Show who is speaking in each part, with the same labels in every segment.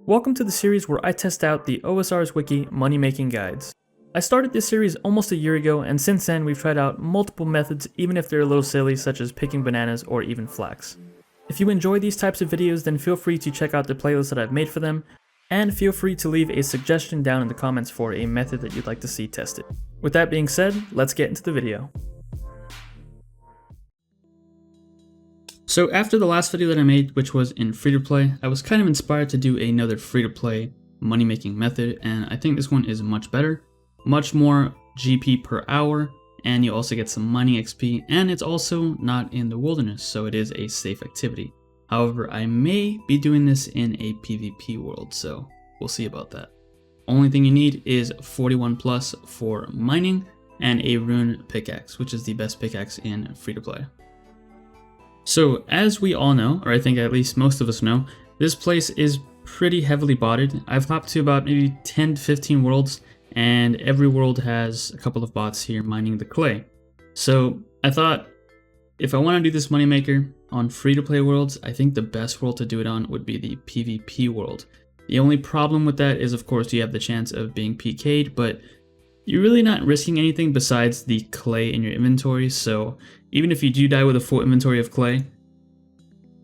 Speaker 1: Welcome to the series where I test out the OSRS Wiki money making guides. I started this series almost a year ago, and since then we've tried out multiple methods even if they're a little silly, such as picking bananas or even flax. If you enjoy these types of videos, then feel free to check out the playlist that I've made for them, and feel free to leave a suggestion down in the comments for a method that you'd like to see tested. With that being said, let's get into the video. So after the last video that I made, which was in free-to-play, I was kind of inspired to do another free-to-play money-making method, and I think this one is much better, much more GP per hour, and you also get some mining XP, and it's also not in the wilderness, so it is a safe activity. However, I may be doing this in a PvP world, so we'll see about that. Only thing you need is 41 plus for mining and a rune pickaxe, which is the best pickaxe in free-to-play. So as we all know, or I think at least most of us know, this place is pretty heavily botted. I've hopped to about maybe 10 to 15 worlds, and every world has a couple of bots here mining the clay. So I thought, if I want to do this moneymaker on free-to-play worlds, I think the best world to do it on would be the PvP world. The only problem with that is, of course, you have the chance of being PK'd, but you're really not risking anything besides the clay in your inventory, so even if you do die with a full inventory of clay,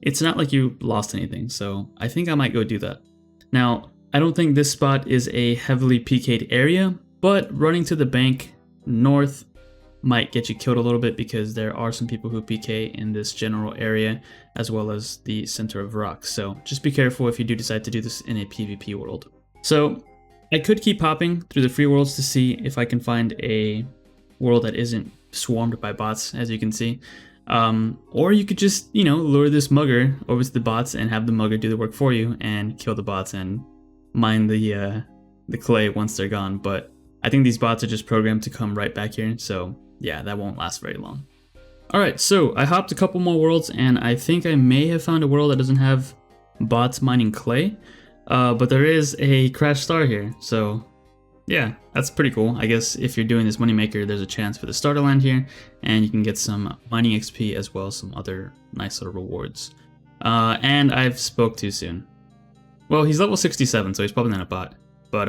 Speaker 1: it's not like you lost anything, so I think I might go do that. Now, I don't think this spot is a heavily PK'd area, but running to the bank north might get you killed a little bit because there are some people who PK in this general area as well as the center of rocks, so just be careful if you do decide to do this in a PvP world. So I could keep hopping through the free worlds to see if I can find a world that isn't swarmed by bots, as you can see. Or you could just, lure this mugger over to the bots and have the mugger do the work for you and kill the bots and mine the clay once they're gone. But I think these bots are just programmed to come right back here, so yeah, that won't last very long. Alright, so I hopped a couple more worlds, and I think I may have found a world that doesn't have bots mining clay. But there is a crash star here, so yeah, that's pretty cool. I guess if you're doing this moneymaker, there's a chance for the star to land here, and you can get some mining XP as well as some other nice little rewards. And I've spoke too soon. Well, he's level 67, so he's probably not a bot. But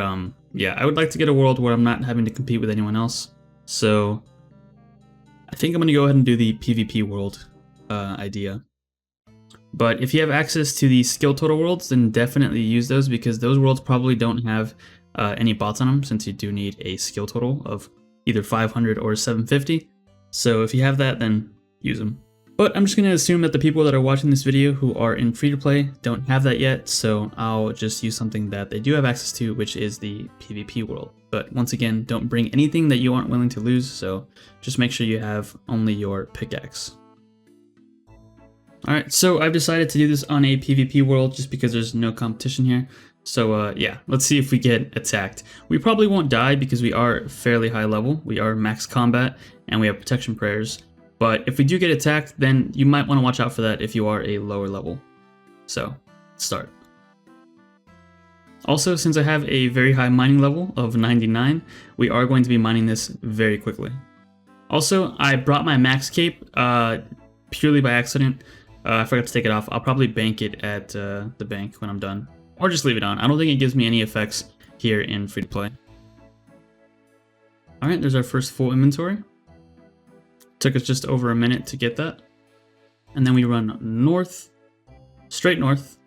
Speaker 1: yeah, I would like to get a world where I'm not having to compete with anyone else. So I think I'm going to go ahead and do the PvP world idea. But if you have access to the skill total worlds, then definitely use those, because those worlds probably don't have any bots on them, since you do need a skill total of either 500 or 750. So if you have that, then use them. But I'm just going to assume that the people that are watching this video who are in free-to-play don't have that yet, so I'll just use something that they do have access to, which is the PvP world. But once again, don't bring anything that you aren't willing to lose, so just make sure you have only your pickaxe. Alright, so I've decided to do this on a PvP world just because there's no competition here. So yeah, let's see if we get attacked. We probably won't die because we are fairly high level. We are max combat and we have protection prayers. But if we do get attacked, then you might want to watch out for that if you are a lower level. So, let's start. Also, since I have a very high mining level of 99, we are going to be mining this very quickly. Also, I brought my max cape purely by accident. I forgot to take it off. I'll probably bank it at the bank when I'm done. Or just leave it on. I don't think it gives me any effects here in free-to-play. Alright, there's our first full inventory. Took us just over a minute to get that. And then we run north, straight north,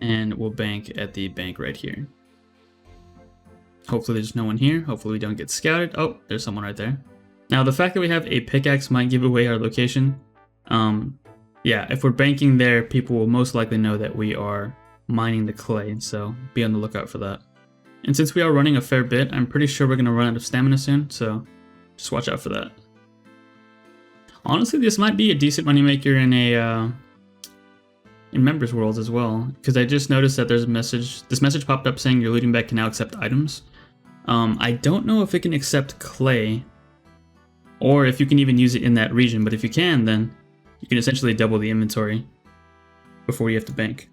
Speaker 1: and we'll bank at the bank right here. Hopefully there's no one here. Hopefully we don't get scouted. Oh, there's someone right there. Now the fact that we have a pickaxe might give away our location. Yeah, if we're banking there, people will most likely know that we are mining the clay, so be on the lookout for that. And since we are running a fair bit, I'm pretty sure we're going to run out of stamina soon, so just watch out for that. Honestly, this might be a decent moneymaker in members worlds as well, because I just noticed that there's a message. This message popped up saying your looting bag can now accept items. I don't know if it can accept clay, or if you can even use it in that region, but if you can, then you can essentially double the inventory before you have to bank.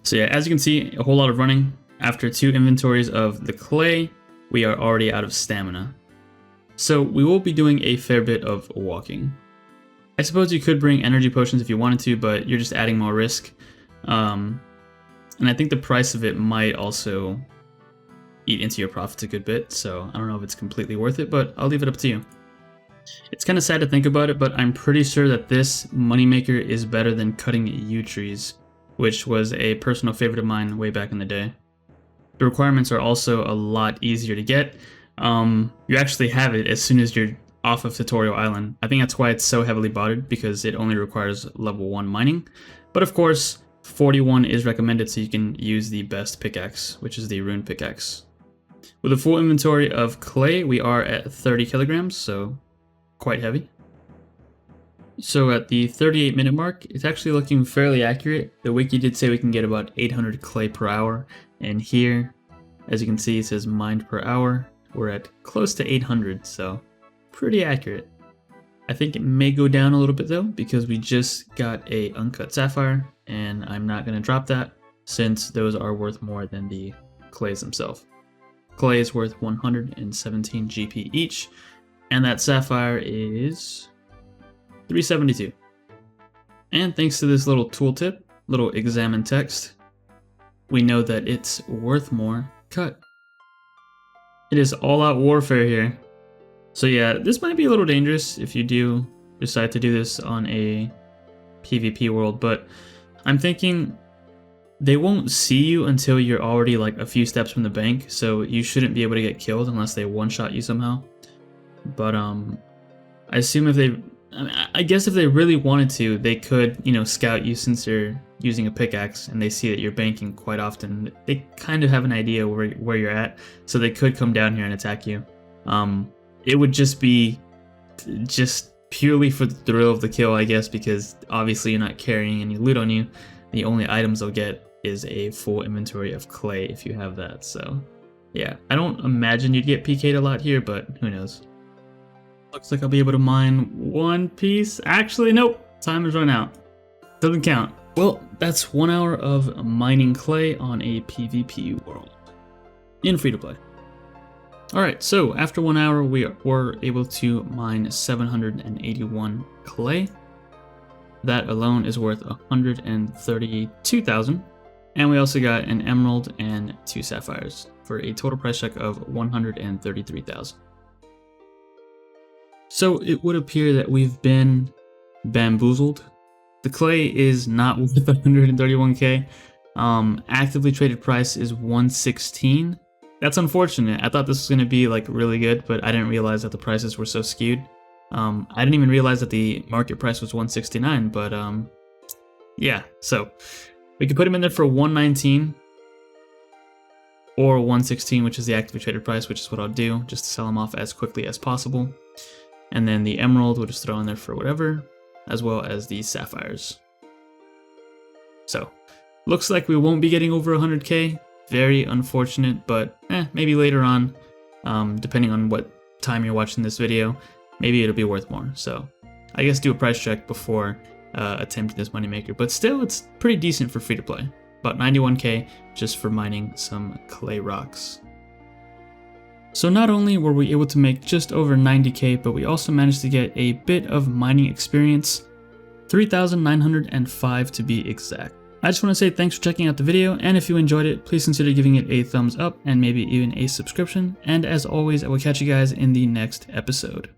Speaker 1: So yeah, as you can see, a whole lot of running. After 2 inventories of the clay, we are already out of stamina. So we will be doing a fair bit of walking. I suppose you could bring energy potions if you wanted to, but you're just adding more risk. And I think the price of it might also eat into your profits a good bit, so I don't know if it's completely worth it, but I'll leave it up to you. It's kind of sad to think about it, but I'm pretty sure that this moneymaker is better than cutting yew trees, which was a personal favorite of mine way back in the day. The requirements are also a lot easier to get. You actually have it as soon as you're off of Tutorial Island. I think that's why it's so heavily botted, because it only requires level 1 mining. But of course, 41 is recommended so you can use the best pickaxe, which is the rune pickaxe. With a full inventory of clay, we are at 30 kilograms, so quite heavy. So at the 38-minute mark, it's actually looking fairly accurate. The wiki did say we can get about 800 clay per hour, and here, as you can see, it says mined per hour. We're at close to 800, so pretty accurate. I think it may go down a little bit though, because we just got a uncut sapphire, and I'm not going to drop that since those are worth more than the clays themselves. Clay is worth 117 GP each, and that sapphire is 372. And thanks to this little tooltip, little examine text, we know that it's worth more cut. It is all-out warfare here. So yeah, this might be a little dangerous if you do decide to do this on a PvP world, but I'm thinking they won't see you until you're already like a few steps from the bank, so you shouldn't be able to get killed unless they one-shot you somehow. But I assume if they, I guess if they really wanted to, they could, you know, scout you since you're using a pickaxe and they see that you're banking quite often. They kind of have an idea where you're at, so they could come down here and attack you. It would just be purely for the thrill of the kill, I guess, because obviously you're not carrying any loot on you. The only items they'll get is a full inventory of clay if you have that. So yeah, I don't imagine you'd get PK'd a lot here, but who knows. Looks like I'll be able to mine one piece. Actually, nope, time has run out. Doesn't count. Well, that's 1 hour of mining clay on a PvP world in free-to-play. Alright, so after 1 hour, we were able to mine 781 clay. That alone is worth 132,000. And we also got an emerald and 2 sapphires for a total price check of 133,000. So it would appear that we've been bamboozled. The clay is not worth 131k. Actively traded price is 116. That's unfortunate. I thought this was going to be like really good, but I didn't realize that the prices were so skewed. I didn't even realize that the market price was 169, but yeah, so we could put them in there for 119 or 116, which is the actively traded price, which is what I'll do, just to sell them off as quickly as possible. And then the emerald we'll just throw in there for whatever, as well as the sapphires. So looks like we won't be getting over 100k. Very unfortunate, but maybe later on, depending on what time you're watching this video, maybe it'll be worth more. So I guess do a price check before attempting this moneymaker, but still it's pretty decent for free to play. About 91k just for mining some clay rocks. So not only were we able to make just over 90k, but we also managed to get a bit of mining experience, 3,905 to be exact. I just want to say thanks for checking out the video, and if you enjoyed it, please consider giving it a thumbs up and maybe even a subscription. And as always, I will catch you guys in the next episode.